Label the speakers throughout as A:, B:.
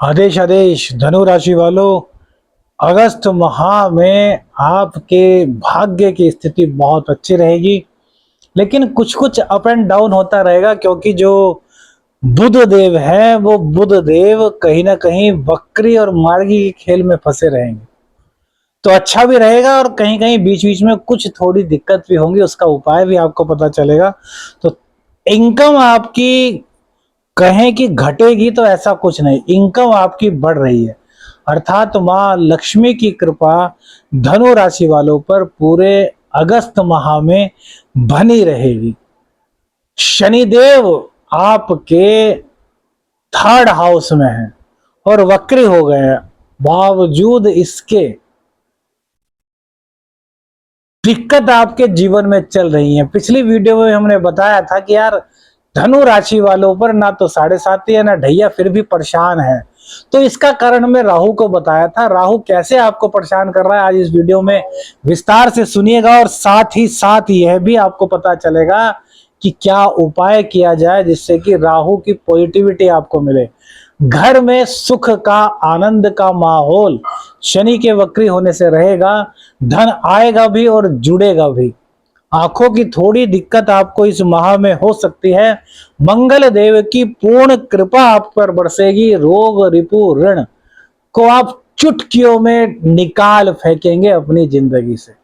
A: आदेश आदेश धनु राशि वालों, अगस्त माह में आपके भाग्य की स्थिति बहुत अच्छी रहेगी। लेकिन कुछ कुछ अप एंड डाउन होता रहेगा, क्योंकि जो बुध देव है वो बुध देव कहीं ना कहीं वक्री और मार्गी के खेल में फंसे रहेंगे। तो अच्छा भी रहेगा और कहीं कहीं बीच बीच में कुछ थोड़ी दिक्कत भी होंगी, उसका उपाय भी आपको पता चलेगा। तो इनकम आपकी कहें कि घटेगी तो ऐसा कुछ नहीं, इनकम आपकी बढ़ रही है। अर्थात माँ लक्ष्मी की कृपा धनु राशि वालों पर पूरे अगस्त माह में बनी रहेगी। शनिदेव आपके थर्ड हाउस में है और वक्री हो गए हैं। बावजूद इसके दिक्कत आपके जीवन में चल रही है। पिछली वीडियो में हमने बताया था कि यार धनु राशि वालों पर ना तो 7.5 है ना ढैया, फिर भी परेशान है। तो इसका कारण मैं राहु को बताया था। राहु कैसे आपको परेशान कर रहा है, आज इस वीडियो में विस्तार से सुनिएगा। और साथ ही साथ यह भी आपको पता चलेगा कि क्या उपाय किया जाए जिससे कि राहु की पॉजिटिविटी आपको मिले। घर में सुख का, आनंद का माहौल शनि के वक्री होने से रहेगा। धन आएगा भी और जुड़ेगा भी। आंखों की थोड़ी दिक्कत आपको इस माह में हो सकती है। मंगल देव की पूर्ण कृपा आप पर बरसेगी। रोग रिपु ऋण को आप चुटकियों में निकाल फेंकेंगे अपनी जिंदगी से।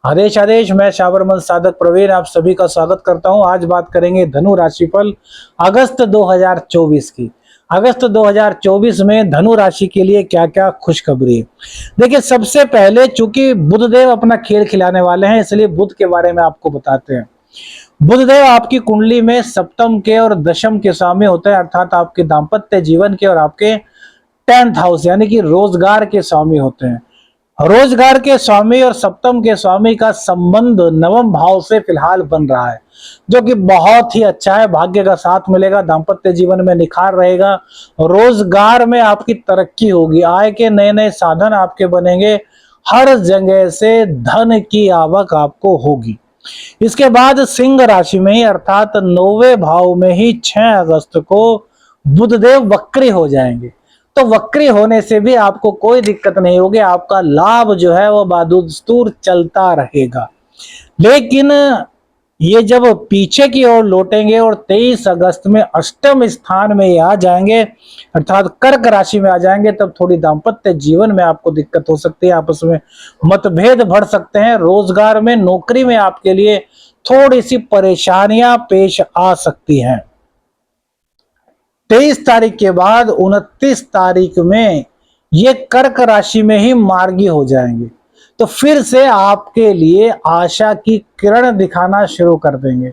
A: आदेश आदेश, मैं साबरमन साधक प्रवीण आप सभी का स्वागत करता हूं। आज बात करेंगे धनु राशिफल अगस्त 2024 की। अगस्त 2024 में धनु राशि के लिए क्या क्या खुशखबरी है। देखिए, सबसे पहले चूंकि बुधदेव अपना खेल खिलाने वाले हैं, इसलिए बुध के बारे में आपको बताते हैं। बुधदेव आपकी कुंडली में सप्तम के और दशम के स्वामी होते हैं, अर्थात आपके दाम्पत्य जीवन के और आपके 10th हाउस यानी कि रोजगार के स्वामी होते हैं। रोजगार के स्वामी और सप्तम के स्वामी का संबंध नवम भाव से फिलहाल बन रहा है, जो कि बहुत ही अच्छा है। भाग्य का साथ मिलेगा, दाम्पत्य जीवन में निखार रहेगा, रोजगार में आपकी तरक्की होगी, आय के नए नए साधन आपके बनेंगे, हर जगह से धन की आवक आपको होगी। इसके बाद सिंह राशि में ही अर्थात 9वें भाव में ही 6 अगस्त को बुधदेव वक्री हो जाएंगे। तो वक्री होने से भी आपको कोई दिक्कत नहीं होगी, आपका लाभ जो है वो बदस्तूर चलता रहेगा। लेकिन ये जब पीछे की ओर लौटेंगे और 23 अगस्त में अष्टम स्थान में ये आ जाएंगे, अर्थात कर्क राशि में आ जाएंगे, तब थोड़ी दाम्पत्य जीवन में आपको दिक्कत हो सकती है, आपस में मतभेद बढ़ सकते हैं। रोजगार में, नौकरी में आपके लिए थोड़ी सी परेशानियां पेश आ सकती हैं। 23 तारीख के बाद 29 तारीख में ये कर्क राशि में ही मार्गी हो जाएंगे, तो फिर से आपके लिए आशा की किरण दिखाना शुरू कर देंगे।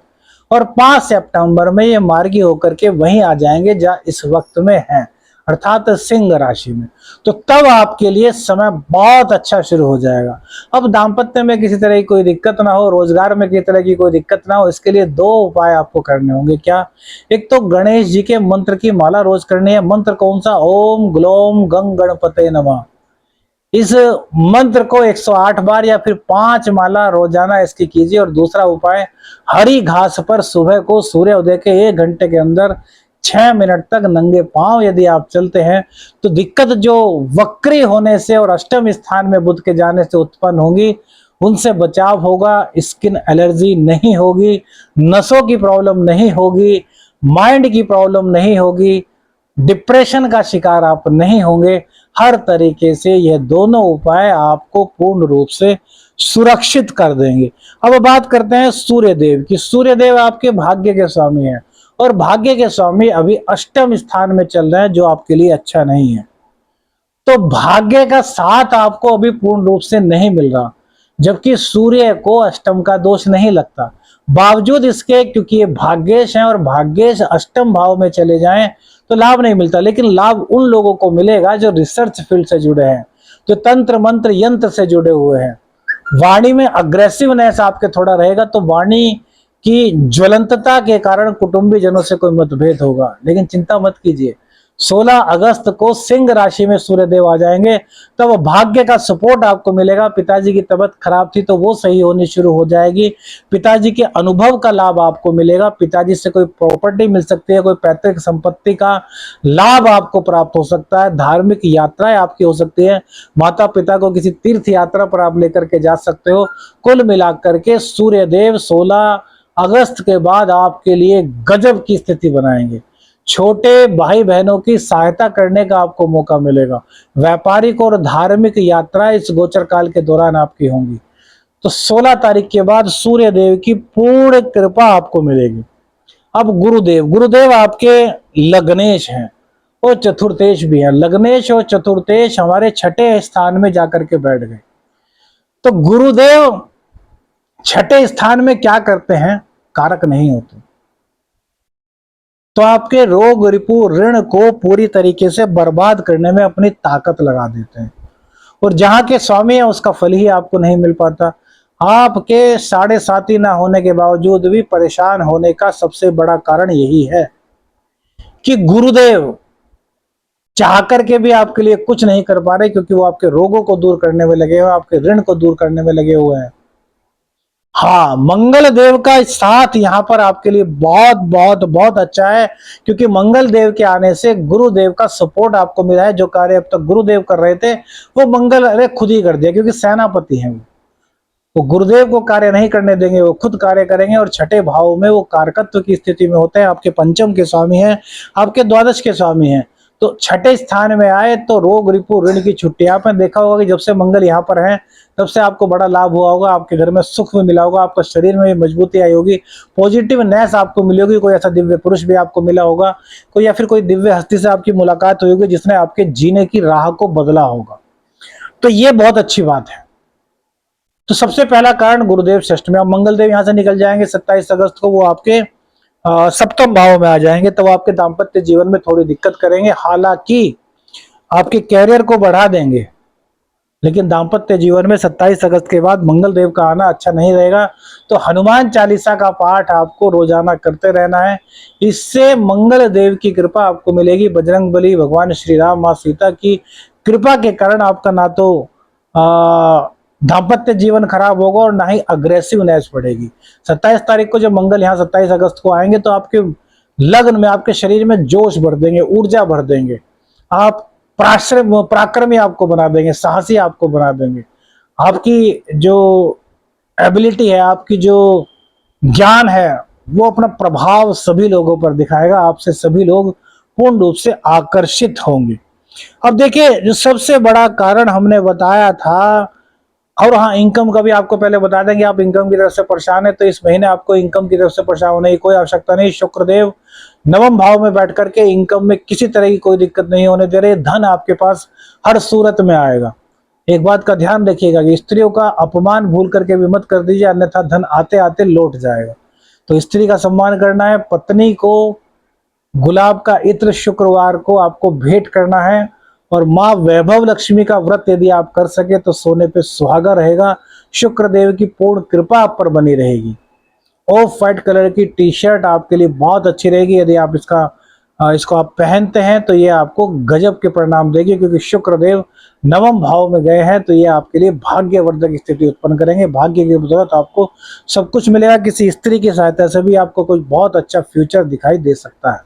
A: और 5 सितंबर में ये मार्गी होकर के वहीं आ जाएंगे जहां इस वक्त में है, अर्थात सिंह राशि में। तो तब आपके लिए समय बहुत अच्छा शुरू हो जाएगा। अब दाम्पत्य में किसी तरह की कोई दिक्कत ना हो, रोजगार में किसी तरह की कोई दिक्कत ना हो, इसके लिए 2 उपाय आपको करने होंगे। क्या? एक तो गणेश जी के मंत्र की माला रोज करनी है। मंत्र कौन सा? ओम ग्लोम गंग गणपते नमः। इस मंत्र को 108 बार या फिर 5 माला रोजाना इसकी कीजिए। और दूसरा उपाय, हरी घास पर सुबह को सूर्योदय के 1 घंटे के अंदर 6 मिनट तक नंगे पांव यदि आप चलते हैं तो दिक्कत जो वक्री होने से और अष्टम स्थान में बुध के जाने से उत्पन्न होंगी उनसे बचाव होगा। स्किन एलर्जी नहीं होगी, नसों की प्रॉब्लम नहीं होगी, माइंड की प्रॉब्लम नहीं होगी, डिप्रेशन का शिकार आप नहीं होंगे। हर तरीके से यह दोनों उपाय आपको पूर्ण रूप से सुरक्षित कर देंगे। अब बात करते हैं सूर्यदेव की। सूर्यदेव आपके भाग्य के स्वामी हैं और भाग्य के स्वामी अभी अष्टम स्थान में चल रहे हैं, जो आपके लिए अच्छा नहीं है। तो भाग्य का साथ आपको अभी पूर्ण रूप से नहीं मिल रहा, जबकि सूर्य को अष्टम का दोष नहीं लगता। बावजूद इसके, क्योंकि ये भाग्येश हैं और भाग्येश अष्टम भाव में चले जाएं तो लाभ नहीं मिलता। लेकिन लाभ उन लोगों को मिलेगा जो रिसर्च फील्ड से जुड़े हैं, जो तंत्र मंत्र यंत्र से जुड़े हुए हैं। वाणी में अग्रेसिवनेस आपके थोड़ा रहेगा, तो वाणी की ज्वलंतता के कारण कुटुंबी जनों से कोई मतभेद होगा, लेकिन चिंता मत कीजिए। 16 अगस्त को सिंह राशि में सूर्यदेव आ जाएंगे, तो वो भाग्य का सपोर्ट आपको मिलेगा। पिताजी की तबीयत खराब थी तो वो सही होनी शुरू हो जाएगी। पिताजी के अनुभव का लाभ आपको मिलेगा। पिताजी से कोई प्रॉपर्टी मिल सकती है, कोई पैतृक संपत्ति का लाभ आपको प्राप्त हो सकता है। धार्मिक यात्राएं आपकी हो सकती है। माता पिता को किसी तीर्थ यात्रा पर आप लेकर के जा सकते हो। कुल मिलाकर के सूर्यदेव 16 अगस्त के बाद आपके लिए गजब की स्थिति बनाएंगे। छोटे भाई बहनों की सहायता करने का आपको मौका मिलेगा। व्यापारिक और धार्मिक यात्राएं इस गोचर काल के दौरान आपकी होंगी। तो 16 तारीख के बाद सूर्य देव की पूर्ण कृपा आपको मिलेगी। अब गुरुदेव, गुरुदेव आपके लग्नेश हैं और चतुर्थेश भी है। लग्नेश और चतुर्थेश हमारे छठे स्थान में जाकर के बैठ गए। तो गुरुदेव छठे स्थान में क्या करते हैं? कारक नहीं होते। तो आपके रोग रिपु ऋण को पूरी तरीके से बर्बाद करने में अपनी ताकत लगा देते हैं। और जहां के स्वामी है उसका फल ही आपको नहीं मिल पाता। आपके साढ़े साथी ना होने के बावजूद भी परेशान होने का सबसे बड़ा कारण यही है कि गुरुदेव चाह करके भी आपके लिए कुछ नहीं कर पा रहे, क्योंकि वो आपके रोगों को दूर करने में लगे हुए हैं, आपके ऋण को दूर करने में लगे हुए हैं। हाँ, मंगल देव का साथ यहाँ पर आपके लिए बहुत बहुत बहुत अच्छा है, क्योंकि मंगल देव के आने से गुरुदेव का सपोर्ट आपको मिला है। जो कार्य अब तक गुरुदेव कर रहे थे वो मंगल अरे खुद ही कर दिया, क्योंकि सेनापति हैं वो गुरुदेव को कार्य नहीं करने देंगे, वो खुद कार्य करेंगे। और छठे भाव में वो कारकत्व की स्थिति में होते हैं। आपके पंचम के स्वामी हैं, आपके द्वादश के स्वामी हैं। तो छठे स्थान में आए तो रोग रिपु ऋण की छुट्टी। आपने देखा होगा कि जब से मंगल यहाँ पर है तब से आपको बड़ा लाभ हुआ होगा। आपके घर में सुख भी मिला होगा, आपका शरीर में भी मजबूती आई होगी, पॉजिटिवनेस आपको मिली होगी। कोई ऐसा दिव्य पुरुष भी आपको मिला होगा, कोई या फिर कोई दिव्य हस्ती से आपकी मुलाकात हुई होगी जिसने आपके जीने की राह को बदला होगा। तो ये बहुत अच्छी बात है। तो सबसे पहला कारण गुरुदेव षष्ठ में। अब मंगल देव यहाँ से निकल जाएंगे 27 अगस्त को, वो आपके सप्तम भाव में आ जाएंगे। तब आपके दाम्पत्य जीवन में थोड़ी दिक्कत करेंगे, हालांकि आपके कैरियर को बढ़ा देंगे। लेकिन दाम्पत्य जीवन में 27 अगस्त के बाद मंगल देव का आना अच्छा नहीं रहेगा। तो हनुमान चालीसा का पाठ आपको रोजाना करते रहना है। इससे मंगल देव की कृपा आपको मिलेगी। बजरंग बली, भगवान श्री राम, माँ सीता की कृपा के कारण आपका ना तो दाम्पत्य जीवन खराब होगा और ना ही अग्रेसिवनेस बढ़ेगी। 27 तारीख को जब मंगल यहाँ 27 अगस्त को आएंगे तो आपके लग्न में, आपके शरीर में जोश भर देंगे, ऊर्जा भर देंगे। आप पराक्रमी आपको बना देंगे, साहसी आपको बना देंगे। आपकी जो एबिलिटी है, आपकी जो ज्ञान है, वो अपना प्रभाव सभी लोगों पर दिखाएगा। आपसे सभी लोग पूर्ण रूप से आकर्षित होंगे। अब देखिए, जो सबसे बड़ा कारण हमने बताया था, और हाँ, इनकम का भी आपको पहले बता देंगे। आप इनकम की तरफ से परेशान है तो इस महीने आपको इनकम की तरफ से परेशान होने की कोई आवश्यकता नहीं। शुक्रदेव नवम भाव में बैठ करके इनकम में किसी तरह की कोई दिक्कत नहीं होने दे रहे। धन आपके पास हर सूरत में आएगा। एक बात का ध्यान रखिएगा कि स्त्रियों का अपमान भूल करके भी मत कर दीजिए, अन्यथा धन आते आते लौट जाएगा। तो स्त्री का सम्मान करना है। पत्नी को गुलाब का इत्र शुक्रवार को आपको भेंट करना है। और माँ वैभव लक्ष्मी का व्रत यदि आप कर सके तो सोने पे सुहागा रहेगा। शुक्र देव की पूर्ण कृपा आप पर बनी रहेगी। ऑफ व्हाइट कलर की टी शर्ट आपके लिए बहुत अच्छी रहेगी। यदि आप इसको आप पहनते हैं तो ये आपको गजब के परिणाम देगी, क्योंकि शुक्र देव नवम भाव में गए हैं तो ये आपके लिए भाग्यवर्धक स्थिति उत्पन्न करेंगे। भाग्य की बदौलत आपको सब कुछ मिलेगा। किसी स्त्री की सहायता से भी आपको कुछ बहुत अच्छा फ्यूचर दिखाई दे सकता है।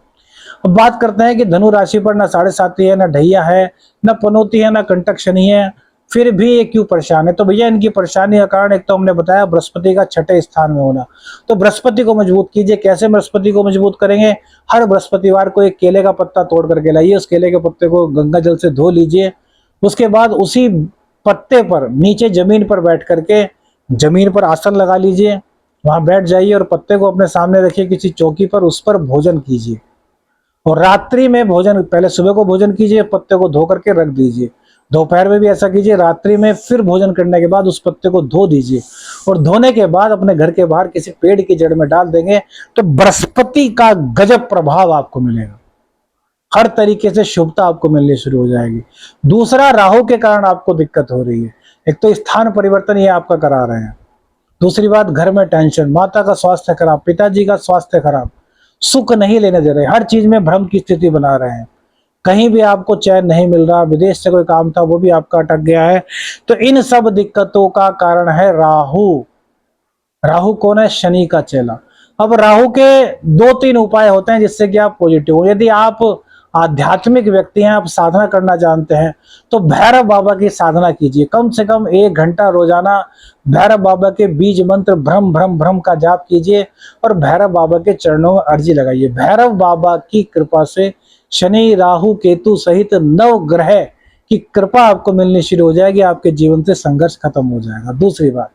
A: अब बात करते हैं कि धनु राशि पर ना साढ़े साती है, ना ढैया है, ना पनौती है, ना कंटक शनि है, फिर भी ये क्यों परेशान है? तो भैया, इनकी परेशानी का कारण एक तो हमने बताया बृहस्पति का छठे स्थान में होना। तो बृहस्पति को मजबूत कीजिए। कैसे बृहस्पति को मजबूत करेंगे? हर बृहस्पतिवार को एक केले का पत्ता तोड़ करके लाइए। उस केले के पत्ते को गंगा जल से धो लीजिए। उसके बाद उसी पत्ते पर नीचे जमीन पर बैठ करके जमीन पर आसन लगा लीजिए, वहां बैठ जाइए और पत्ते को अपने सामने रखिए किसी चौकी पर, उस पर भोजन कीजिए। और रात्रि में भोजन, पहले सुबह को भोजन कीजिए, पत्ते को धो करके रख दीजिए। दोपहर में भी ऐसा कीजिए। रात्रि में फिर भोजन करने के बाद उस पत्ते को धो दीजिए और धोने के बाद अपने घर के बाहर किसी पेड़ की जड़ में डाल देंगे तो बृहस्पति का गजब प्रभाव आपको मिलेगा। हर तरीके से शुभता आपको मिलनी शुरू हो जाएगी। दूसरा, राहु के कारण आपको दिक्कत हो रही है। एक तो स्थान परिवर्तन ये आपका करा रहे हैं। दूसरी बात, घर में टेंशन, माता का स्वास्थ्य खराब, पिताजी का स्वास्थ्य खराब, सुख नहीं लेने दे रहे, हर चीज में भ्रम की स्थिति बना रहे हैं। कहीं भी आपको चैन नहीं मिल रहा, विदेश से कोई काम था वो भी आपका अटक गया है। तो इन सब दिक्कतों का कारण है राहु। राहु कौन है? शनि का चेला। अब राहु के दो तीन उपाय होते हैं जिससे कि आप पॉजिटिव हो। यदि आप आध्यात्मिक व्यक्ति हैं, आप साधना करना जानते हैं, तो भैरव बाबा की साधना कीजिए। कम से कम 1 घंटा रोजाना भैरव बाबा के बीज मंत्र भ्रम भ्रम भ्रम का जाप कीजिए और भैरव बाबा के चरणों में अर्जी लगाइए। भैरव बाबा की कृपा से शनि, राहु, केतु सहित 9 ग्रह की कृपा आपको मिलनी शुरू हो जाएगी। आपके जीवन से संघर्ष खत्म हो जाएगा। दूसरी बात,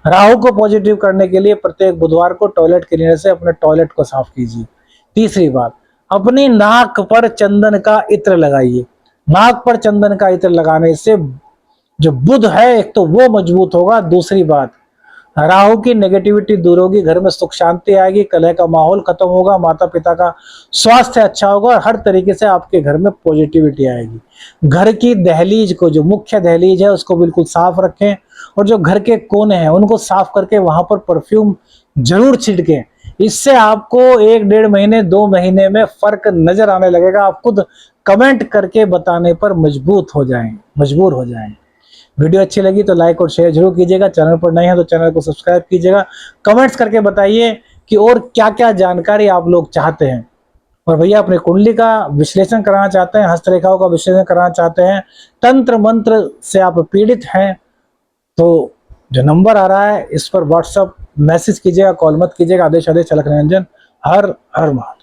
A: राहु को पॉजिटिव करने के लिए प्रत्येक बुधवार को टॉयलेट क्लीनर से अपने टॉयलेट को साफ कीजिए। तीसरी बात, अपनी नाक पर चंदन का इत्र लगाइए। नाक पर चंदन का इत्र लगाने से जो बुध है एक तो वो मजबूत होगा, दूसरी बात राहु की नेगेटिविटी दूर होगी, घर में सुख शांति आएगी, कलह का माहौल खत्म होगा, माता पिता का स्वास्थ्य अच्छा होगा और हर तरीके से आपके घर में पॉजिटिविटी आएगी। घर की दहलीज को, जो मुख्य दहलीज है उसको बिल्कुल साफ रखें और जो घर के कोने हैं उनको साफ करके वहां पर परफ्यूम जरूर छिड़कें। इससे आपको 1-1.5 महीने 2 महीने में फर्क नजर आने लगेगा। आप खुद कमेंट करके बताने पर मजबूर हो जाएंगे। वीडियो अच्छी लगी तो लाइक और शेयर जरूर कीजिएगा। चैनल पर नए हैं तो चैनल को सब्सक्राइब कीजिएगा। कमेंट्स करके बताइए कि और क्या क्या जानकारी आप लोग चाहते हैं। और भैया अपनी कुंडली का विश्लेषण कराना चाहते हैं, हस्तरेखाओं का विश्लेषण कराना चाहते हैं, तंत्र मंत्र से आप पीड़ित हैं, तो जो नंबर आ रहा है इस पर व्हाट्सएप मैसेज कीजिएगा, कॉल मत कीजिएगा। आदेश चलक निरंजन। हर हर महादेव।